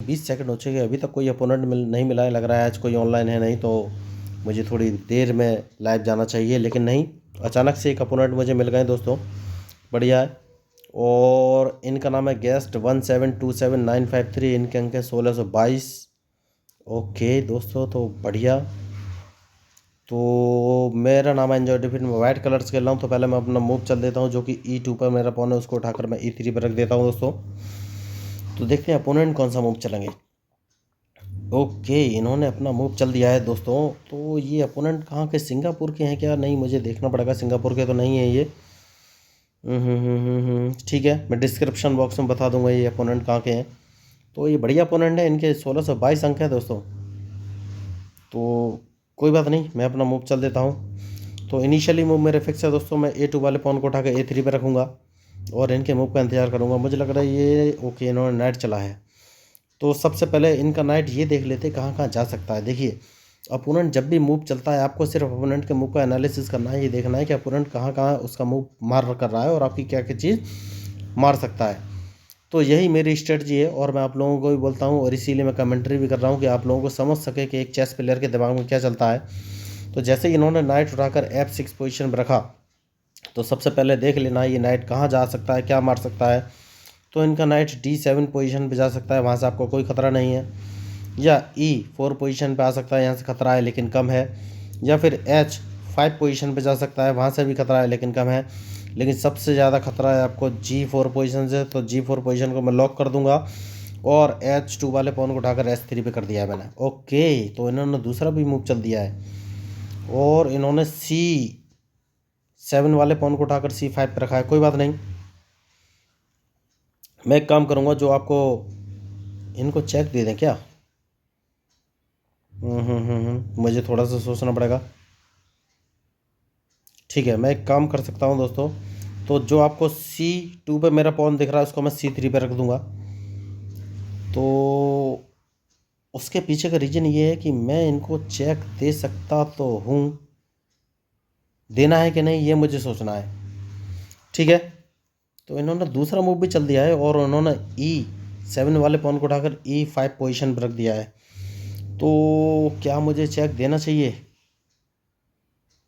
20 second हो चुके, अभी तक कोई अपोनेंट नहीं मिला है। लग रहा है आज कोई ऑनलाइन है नहीं, तो मुझे थोड़ी देर में लाइव जाना चाहिए, लेकिन नहीं, अचानक से एक अपोनेंट मुझे मिल गए दोस्तों। बढ़िया है। और इनका नाम है गेस्ट 1727953, इनके अंक है 1622। ओके दोस्तों, तो बढ़िया। तो मेरा नाम है एंजॉय डिफिट, मैं वाइट कलर्स खेल रहा हूँ। तो पहले मैं अपना मूव चल देता हूँ, जो कि E2 पर मेरा पॉन है, उसको उठाकर मैं E3 पर रख देता हूँ दोस्तों। तो देखते हैं अपोनेंट कौन सा मूव चलेंगे। ओके, इन्होंने अपना मूव चल दिया है दोस्तों। तो ये अपोनेंट कहाँ के, सिंगापुर के हैं क्या? नहीं, मुझे देखना पड़ेगा, सिंगापुर के तो नहीं है ये। ठीक है, मैं डिस्क्रिप्शन बॉक्स में बता दूंगा ये अपोनेंट कहाँ के हैं। तो ये बढ़िया अपोनेंट है, इनके 1622 अंक है दोस्तों। तो कोई बात नहीं, मैं अपना मूव चल देता हूँ। तो इनिशियली मूव मेरे फिक्स है दोस्तों, मैं A2 वाले पॉन को उठा के A3 पे रखूँगा और इनके मूव का इंतजार करूँगा। मुझे लग रहा है ये ओके, इन्होंने नाइट चला है। तो सबसे पहले इनका नाइट ये देख लेते कहाँ कहाँ जा सकता है। देखिए, अपोनेंट जब भी मूव चलता है, आपको सिर्फ अपोनेंट के मूव का एनालिसिस करना है, ये देखना है कि अपोनेंट कहाँ कहाँ उसका मूव मार कर रहा है और आपकी क्या क्या चीज़ मार सकता है। तो यही मेरी स्ट्रेटजी है और मैं आप लोगों को भी बोलता हूँ, और इसीलिए मैं कमेंट्री भी कर रहा हूँ कि आप लोगों को समझ सके कि एक चेस प्लेयर के दिमाग में क्या चलता है। तो जैसे ही इन्होंने नाइट उठाकर F6 पोजीशन पर रखा, तो सबसे पहले देख लेना ये नाइट कहाँ जा सकता है, क्या मार सकता है। तो इनका नाइट D7 पोजीशन पे जा सकता है, वहाँ से आपको कोई खतरा नहीं है। या E4 पोजीशन पे आ सकता है, यहाँ से खतरा है लेकिन कम है। या फिर H5 पोजीशन पे जा सकता है, वहाँ से भी खतरा है लेकिन कम है। लेकिन सबसे ज़्यादा खतरा है आपको G4 पोजीशन से, तो G4 पोजीशन को मैं लॉक कर दूंगा और H2 वाले पॉन को उठाकर S3 पे कर दिया है मैंने। ओके, तो इन्होंने दूसरा भी मूव चल दिया है और इन्होंने C7 वाले पॉन को उठाकर C5 पे रखा है। कोई बात नहीं, मैं एक काम करूँगा, जो आपको इनको चेक दे दें क्या। मुझे थोड़ा सा सोचना पड़ेगा। ठीक है, मैं एक काम कर सकता हूँ दोस्तों। तो जो आपको C2 पे मेरा पॉन दिख रहा है, उसको मैं C3 पे रख दूंगा। तो उसके पीछे का रीज़न ये है कि मैं इनको चेक दे सकता तो हूँ, देना है कि नहीं ये मुझे सोचना है। ठीक है, तो इन्होंने दूसरा मूव भी चल दिया है और उन्होंने E7 वाले पॉन को उठाकर E5 पोजीशन पर रख दिया है। तो क्या मुझे चेक देना चाहिए?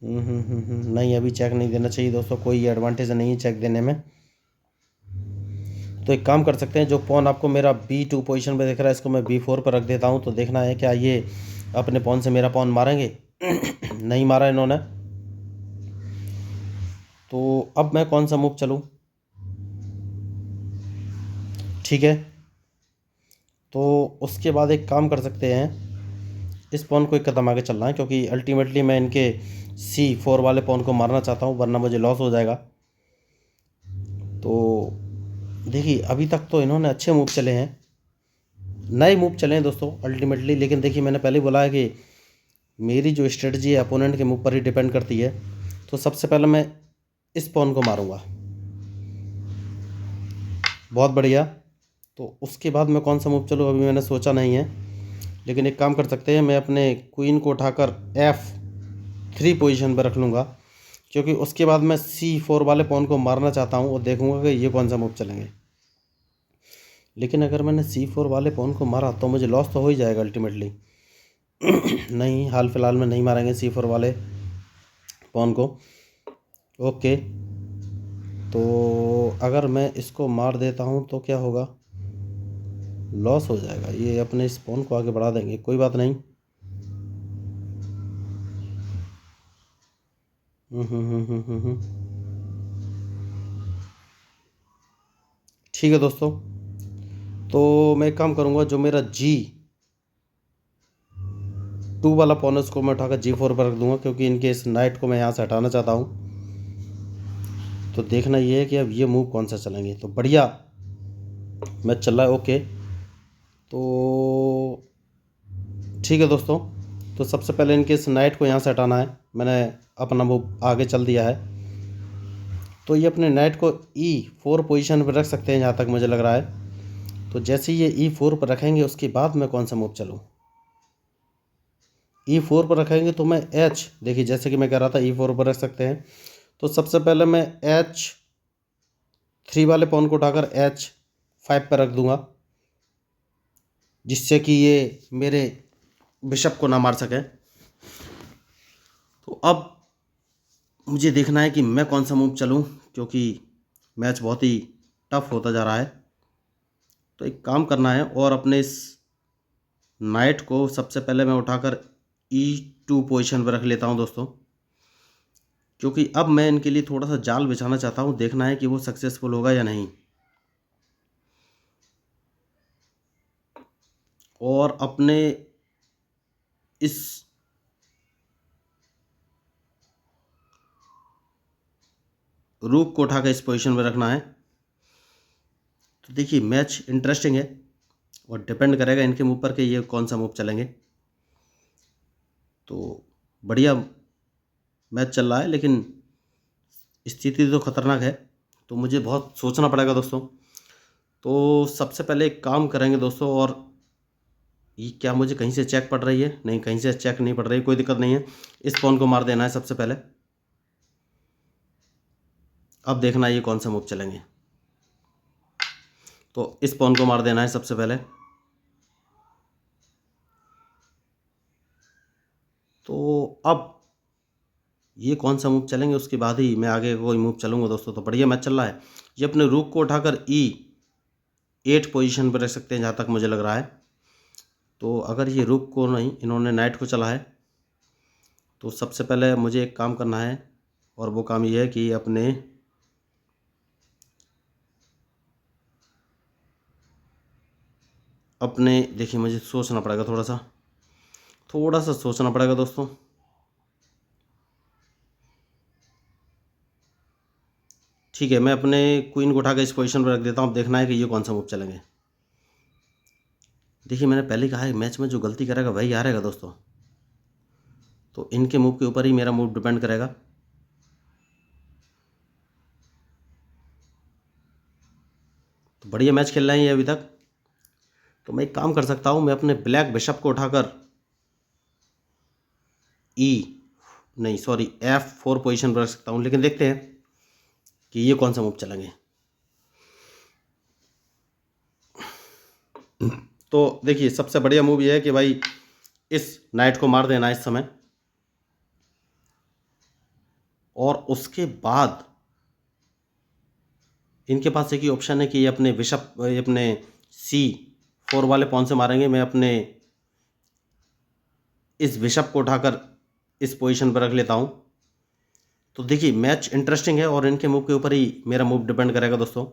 नहीं, अभी चेक नहीं देना चाहिए दोस्तों, कोई एडवांटेज नहीं है चेक देने में। तो एक काम कर सकते हैं, जो पॉन आपको मेरा B2 पोजीशन पे दिख रहा है, इसको मैं B4 पर रख देता हूँ। तो देखना है क्या ये अपने पॉन से मेरा पॉन मारेंगे। नहीं मारा इन्होंने। तो अब मैं कौन सा मूव चलूँ? ठीक है, तो उसके बाद एक काम कर सकते हैं, इस पॉन को एक कदम आगे चलना है, क्योंकि अल्टीमेटली मैं इनके C4 वाले पॉन को मारना चाहता हूँ, वरना मुझे लॉस हो जाएगा। तो देखिए, अभी तक तो इन्होंने अच्छे मूव चले हैं, नए मूव चले हैं दोस्तों अल्टीमेटली। लेकिन देखिए, मैंने पहले ही बोला है कि मेरी जो स्ट्रेटजी है अपोनेंट के मूव पर ही डिपेंड करती है। तो सबसे पहले मैं इस पॉन को मारूंगा। बहुत बढ़िया। तो उसके बाद मैं कौन सा मूव चलूँ अभी मैंने सोचा नहीं है, लेकिन एक काम कर सकते हैं, मैं अपने क्वीन को उठाकर F3 पोजीशन पर रख लूँगा, क्योंकि उसके बाद मैं C4 वाले पॉन को मारना चाहता हूँ और देखूंगा कि ये कौन सा मूव चलेंगे। लेकिन अगर मैंने C4 वाले पॉन को मारा तो मुझे लॉस तो हो ही जाएगा अल्टीमेटली। नहीं, हाल फिलहाल में नहीं मारेंगे C4 वाले पॉन को। ओके, तो अगर मैं इसको मार देता हूँ तो क्या होगा? लॉस हो जाएगा, ये अपने इस पॉन को आगे बढ़ा देंगे। कोई बात नहीं। ठीक है दोस्तों, तो मैं एक काम करूँगा, जो मेरा G2 वाला पॉन है उसको मैं उठाकर G4 पर रख दूंगा, क्योंकि इनके इस नाइट को मैं यहाँ से हटाना चाहता हूँ। तो देखना ये है कि अब ये मूव कौन सा चलेंगे। तो बढ़िया मैच चल रहा है। ओके, तो ठीक है दोस्तों, तो सबसे पहले इनके इस नाइट को यहाँ से हटाना है। मैंने अपना मूव आगे चल दिया है, तो ये अपने नाइट को E4 पोजीशन पर रख सकते हैं जहाँ तक मुझे लग रहा है। तो जैसे ये E4 पर रखेंगे, उसके बाद मैं कौन सा मूव चलूँ? E4 पर रखेंगे तो मैं देखिए जैसे कि मैं कह रहा था E4 पर रख सकते हैं। तो सबसे पहले मैं H3 वाले पॉन को उठाकर H5 पर रख दूंगा। जिससे कि ये मेरे बिशप को ना मार सके। तो अब मुझे देखना है कि मैं कौन सा मूव चलूं, क्योंकि मैच बहुत ही टफ होता जा रहा है। तो एक काम करना है और अपने इस नाइट को सबसे पहले मैं उठाकर E2 पोजीशन पर रख लेता हूं दोस्तों, क्योंकि अब मैं इनके लिए थोड़ा सा जाल बिछाना चाहता हूं। देखना है कि वो सक्सेसफुल होगा या नहीं। और अपने इस रूक को उठाकर इस पोजीशन में रखना है। तो देखिए मैच इंटरेस्टिंग है और डिपेंड करेगा इनके मूव पर कि ये कौन सा मूव चलेंगे। तो बढ़िया मैच चल रहा है, लेकिन स्थिति तो खतरनाक है, तो मुझे बहुत सोचना पड़ेगा दोस्तों। तो सबसे पहले एक काम करेंगे दोस्तों, और ये क्या मुझे कहीं से चेक पड़ रही है? नहीं, कहीं से चेक नहीं पड़ रही, कोई दिक्कत नहीं है। इस पॉन को मार देना है सबसे पहले। अब देखना ये कौन सा मूव चलेंगे। तो इस पॉन को मार देना है सबसे पहले। तो अब ये कौन सा मूव चलेंगे, उसके बाद ही मैं आगे कोई मूव चलूँगा दोस्तों। तो बढ़िया मैच चल रहा है। ये अपने रूक को उठाकर E8 पोजीशन पर रख सकते हैं, जहाँ तक मुझे लग रहा है। तो अगर ये रूक को नहीं, इन्होंने नाइट को चला है, तो सबसे पहले मुझे एक काम करना है, और वो काम ये है कि अपने देखिए मुझे सोचना पड़ेगा, थोड़ा सा सोचना पड़ेगा दोस्तों। ठीक है, मैं अपने क्वीन को उठा के इस पोजीशन पर रख देता हूँ। अब देखना है कि ये कौन सा मूव चलेंगे। देखिए मैंने पहले कहा है, मैच में जो गलती करेगा वही हारेगा दोस्तों। तो इनके मूव के ऊपर ही मेरा मूव डिपेंड करेगा। तो बढ़िया मैच खेल रहे हैं ये अभी तक। तो मैं एक काम कर सकता हूँ, मैं अपने ब्लैक बिशप को उठाकर F4 पोजीशन पर रख सकता हूँ। लेकिन देखते हैं कि ये कौन सा मूव चलेंगे। तो देखिए सबसे बढ़िया मूव ये है कि भाई इस नाइट को मार देना इस समय, और उसके बाद इनके पास एक ही ऑप्शन है कि ये अपने C4 वाले पॉन से मारेंगे। मैं अपने इस बिशप को उठाकर इस पोजीशन पर रख लेता हूँ। तो देखिए मैच इंटरेस्टिंग है और इनके मूव के ऊपर ही मेरा मूव डिपेंड करेगा दोस्तों।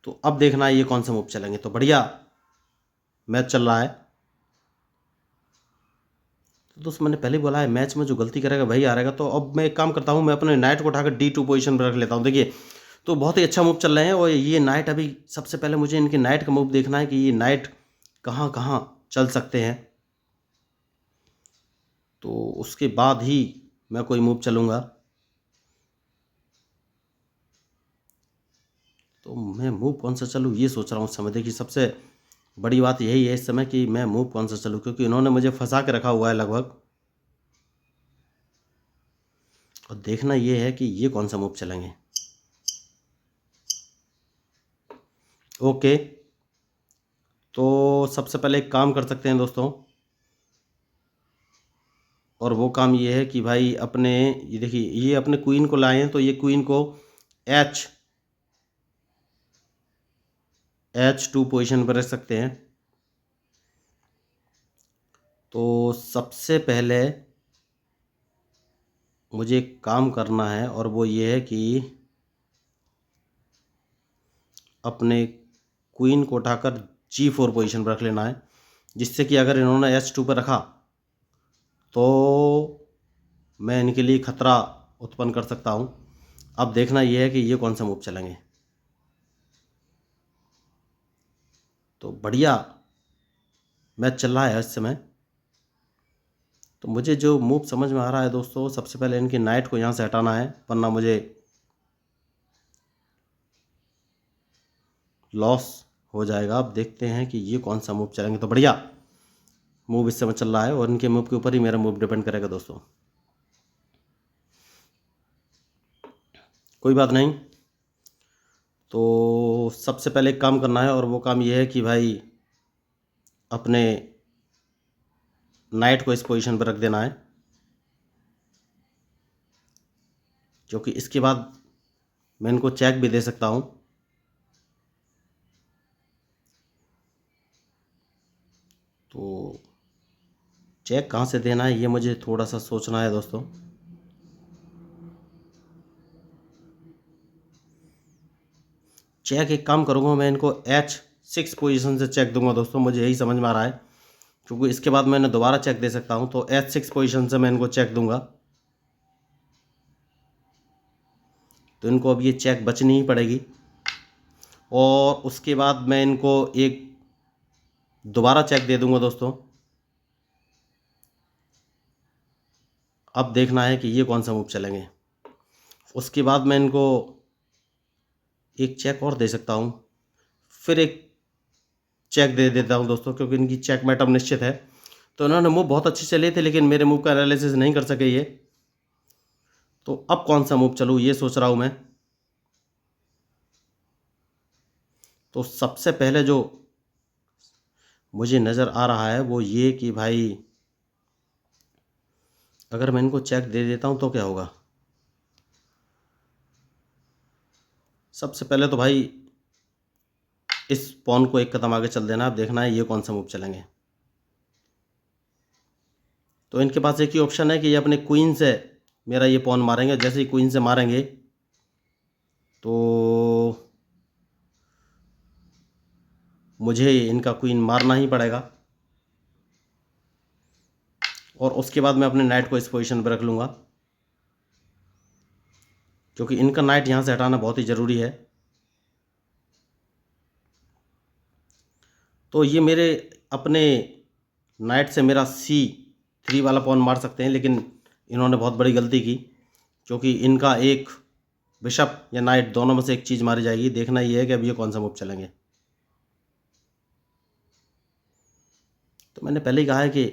तो अब देखना है ये कौन सा मूव चलेंगे। तो बढ़िया मैच चल रहा है। तो दोस्तों मैंने पहले बोला है, मैच में जो गलती करेगा वही हारेगा। तो अब मैं एक काम करता हूँ, मैं अपने नाइट को उठाकर D2 पोजीशन पर रख लेता हूँ। देखिए तो बहुत ही अच्छा मूव चल रहे हैं। और ये नाइट, अभी सबसे पहले मुझे इनके नाइट का मूव देखना है कि ये नाइट कहाँ कहाँ चल सकते हैं। तो उसके बाद ही मैं कोई मूव चलूँगा। तो मैं मूव कौन सा चलूँ ये सोच रहा हूँ उस समय। देखिए सबसे बड़ी बात यही है इस समय कि मैं मूव कौन सा चलूँ, क्योंकि इन्होंने मुझे फंसा के रखा हुआ है लगभग। और देखना ये है कि ये कौन सा मूव चलेंगे। ओके, तो सबसे पहले एक काम कर सकते हैं दोस्तों, और वो काम ये है कि भाई ये देखिए ये अपने क्वीन को लाए हैं, तो ये क्वीन को H2 पोजीशन पर रख सकते हैं। तो सबसे पहले मुझे एक काम करना है, और वो ये है कि अपने क्वीन को उठाकर G4 पोजीशन पर रख लेना है, जिससे कि अगर इन्होंने H2 पर रखा तो मैं इनके लिए खतरा उत्पन्न कर सकता हूँ। अब देखना ये है कि ये कौन सा मूव चलेंगे। तो बढ़िया मैच चल रहा है इस समय। तो मुझे जो मूव समझ में आ रहा है दोस्तों, सबसे पहले इनकी नाइट को यहाँ से हटाना है, वरना मुझे लॉस हो जाएगा। अब देखते हैं कि ये कौन सा मूव चलेंगे। तो बढ़िया मूव इस समय चल रहा है, और इनके मूव के ऊपर ही मेरा मूव डिपेंड करेगा दोस्तों। कोई बात नहीं। तो सबसे पहले एक काम करना है, और वो काम ये है कि भाई अपने नाइट को इस पोजीशन पर रख देना है, क्योंकि इसके बाद मैं इनको चेक भी दे सकता हूँ। तो चेक कहाँ से देना है ये मुझे थोड़ा सा सोचना है दोस्तों। चेक एक काम करूँगा, मैं इनको H6 पोजीशन से चेक दूंगा दोस्तों, मुझे यही समझ में आ रहा है, क्योंकि इसके बाद मैंने दोबारा चेक दे सकता हूँ। तो H6 पोजीशन से मैं इनको चेक दूंगा, तो इनको अब ये चेक बचनी ही पड़ेगी। और उसके बाद मैं इनको एक दोबारा चेक दे दूंगा दोस्तों। अब देखना है कि ये कौन सा मूव चलेंगे। उसके बाद मैं इनको एक चेक और दे सकता हूँ, फिर एक चेक दे देता हूँ दोस्तों, क्योंकि इनकी चेकमेट अब निश्चित है। तो इन्होंने मूव बहुत अच्छे चले थे, लेकिन मेरे मूव का एनालिसिस नहीं कर सके ये। तो अब कौन सा मूव चलूँ ये सोच रहा हूँ मैं। तो सबसे पहले जो मुझे नज़र आ रहा है वो ये कि भाई अगर मैं इनको चेक दे देता हूँ तो क्या होगा। सबसे पहले तो भाई इस पॉन को एक कदम आगे चल देना, अब देखना है ये कौन सा मूव चलेंगे। तो इनके पास एक ही ऑप्शन है कि ये अपने क्वीन से मेरा ये पॉन मारेंगे। जैसे ही क्वीन से मारेंगे तो मुझे इनका क्वीन मारना ही पड़ेगा, और उसके बाद मैं अपने नाइट को इस पोजीशन पर रख लूँगा, क्योंकि इनका नाइट यहाँ से हटाना बहुत ही ज़रूरी है। तो ये मेरे अपने नाइट से मेरा C3 वाला पॉन मार सकते हैं, लेकिन इन्होंने बहुत बड़ी गलती की, क्योंकि इनका एक बिशप या नाइट दोनों में से एक चीज़ मारी जाएगी। देखना ये है कि अब ये कौन सा मूव चलेंगे। तो मैंने पहले ही कहा है कि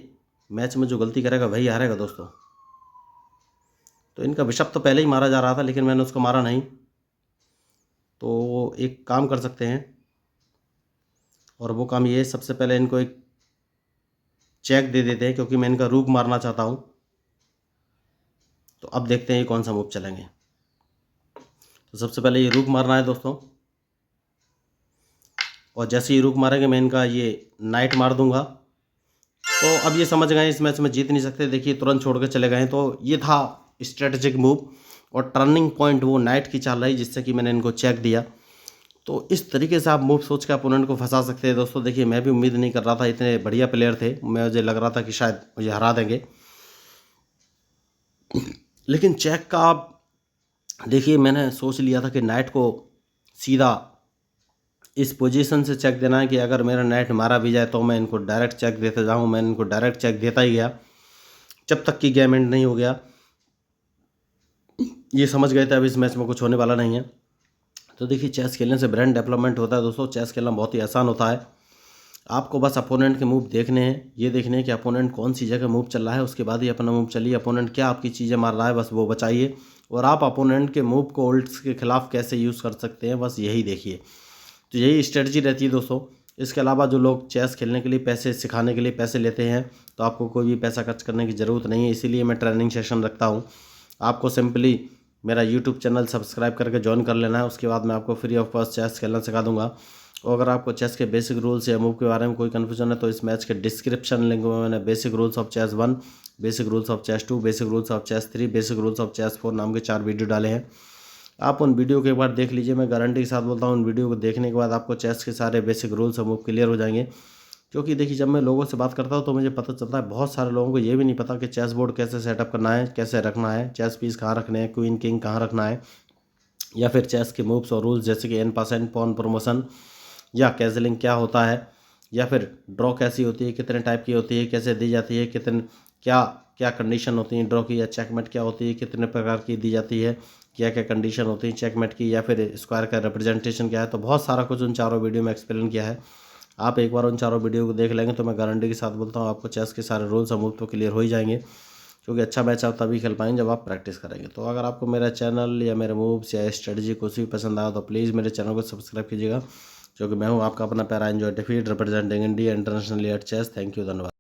मैच में जो गलती करेगा वही हारेगा दोस्तों। तो इनका बिशप तो पहले ही मारा जा रहा था, लेकिन मैंने उसको मारा नहीं। तो एक काम कर सकते हैं, और वो काम ये है, सबसे पहले इनको एक चेक दे देते हैं, क्योंकि मैं इनका रूक मारना चाहता हूँ। तो अब देखते हैं ये कौन सा मूव चलेंगे। तो सबसे पहले ये रूक मारना है दोस्तों, और जैसे ही रूक मारेंगे मैं इनका ये नाइट मार दूंगा। तो अब ये समझ गए इस मैच में जीत नहीं सकते, देखिए तुरंत छोड़ के चले गए। तो ये था स्ट्रेटेजिक मूव, और टर्निंग पॉइंट वो नाइट की चाल रही, जिससे कि मैंने इनको चेक दिया। तो इस तरीके से आप मूव सोच के अपोनेंट को फंसा सकते हैं दोस्तों। देखिए मैं भी उम्मीद नहीं कर रहा था, इतने बढ़िया प्लेयर थे, मुझे लग रहा था कि शायद मुझे हरा देंगे, लेकिन चेक का आप देखिए मैंने सोच लिया था कि नाइट को सीधा इस पोजीशन से चेक देना है कि अगर मेरा नाइट मारा भी जाए तो मैं इनको डायरेक्ट चेक देते जाऊँ। मैं इनको डायरेक्ट चेक देता ही गया जब तक कि गेम एंड नहीं हो गया। ये समझ गए थे अब इस मैच में कुछ होने वाला नहीं है। तो देखिए चेस खेलने से ब्रेन डेवलपमेंट होता है दोस्तों, चेस खेलना बहुत ही आसान होता है। आपको बस अपोनेंट के मूव देखने हैं, ये देखने हैं कि अपोनेंट कौन सी जगह मूव चल रहा है, उसके बाद ही अपना मूव चलिए। अपोनेंट क्या आपकी चीज़ें मार रहा है बस वो बचाइए, और आप अपोनेंट के मूव को उल्ट्स के खिलाफ कैसे यूज़ कर सकते हैं बस यही देखिए। तो यही स्ट्रेटजी रहती है दोस्तों। इसके अलावा जो लोग चेस खेलने के लिए पैसे सिखाने के लिए पैसे लेते हैं, तो आपको कोई भी पैसा खर्च करने की ज़रूरत नहीं है। इसीलिए मैं ट्रेनिंग सेशन रखता हूँ। आपको सिंपली मेरा यूट्यूब चैनल सब्सक्राइब करके ज्वाइन कर लेना है, उसके बाद मैं आपको फ्री ऑफ कॉस्ट चेस खेलना सिखा दूंगा। और अगर आपको चेस के बेसिक रूल्स या मूव के बारे में कोई कन्फ्यूजन है तो इस मैच के डिस्क्रिप्शन लिंक में मैंने basic rules of chess 1, basic rules of chess 2, basic rules of chess 3, basic rules of chess 4 नाम के 4 वीडियो डाले हैं। आप उन वीडियो के एक बार देख लीजिए, मैं गारंटी के साथ बोलता हूँ उन वीडियो को देखने के बाद आपको चेस के सारे बेसिक रूल्स और मूव क्लियर हो जाएंगे। क्योंकि देखिए जब मैं लोगों से बात करता हूँ तो मुझे पता चलता है बहुत सारे लोगों को ये भी नहीं पता कि चेस बोर्ड कैसे सेटअप करना है, कैसे रखना है, चेस पीस कहाँ रखने हैं, क्वीन किंग कहाँ रखना है, या फिर चेस के मूव्स और रूल्स जैसे कि en passant and pawn promotion या कैजलिंग क्या होता है, या फिर ड्रॉ कैसी होती है, कितने टाइप की होती है, कैसे दी जाती है, कितने क्या क्या कंडीशन होती है ड्रॉ की, या चेकमेट क्या होती है, कितने प्रकार की दी जाती है, क्या क्या कंडीशन होती है चेकमेट की, या फिर स्क्वायर का रिप्रेजेंटेशन क्या है। तो बहुत सारा कुछ उन चारों वीडियो में एक्सप्लेन किया है। आप एक बार उन चारों वीडियो को देख लेंगे तो मैं गारंटी के साथ बोलता हूँ आपको चेस के सारे रूल्स और मूव तो क्लियर हो ही जाएंगे। क्योंकि अच्छा मैच आप तभी खेल पाएंगे जब आप प्रैक्टिस करेंगे। तो अगर आपको मेरा चैनल या मेरे मूव्स या स्ट्रेटजी कुछ भी पसंद आया तो प्लीज़ मेरे चैनल को सब्सक्राइब कीजिएगा, क्योंकि मैं हूँ आपका अपना प्यारा enjoy defeat representing India internationally at chess. Thank you, धन्यवाद।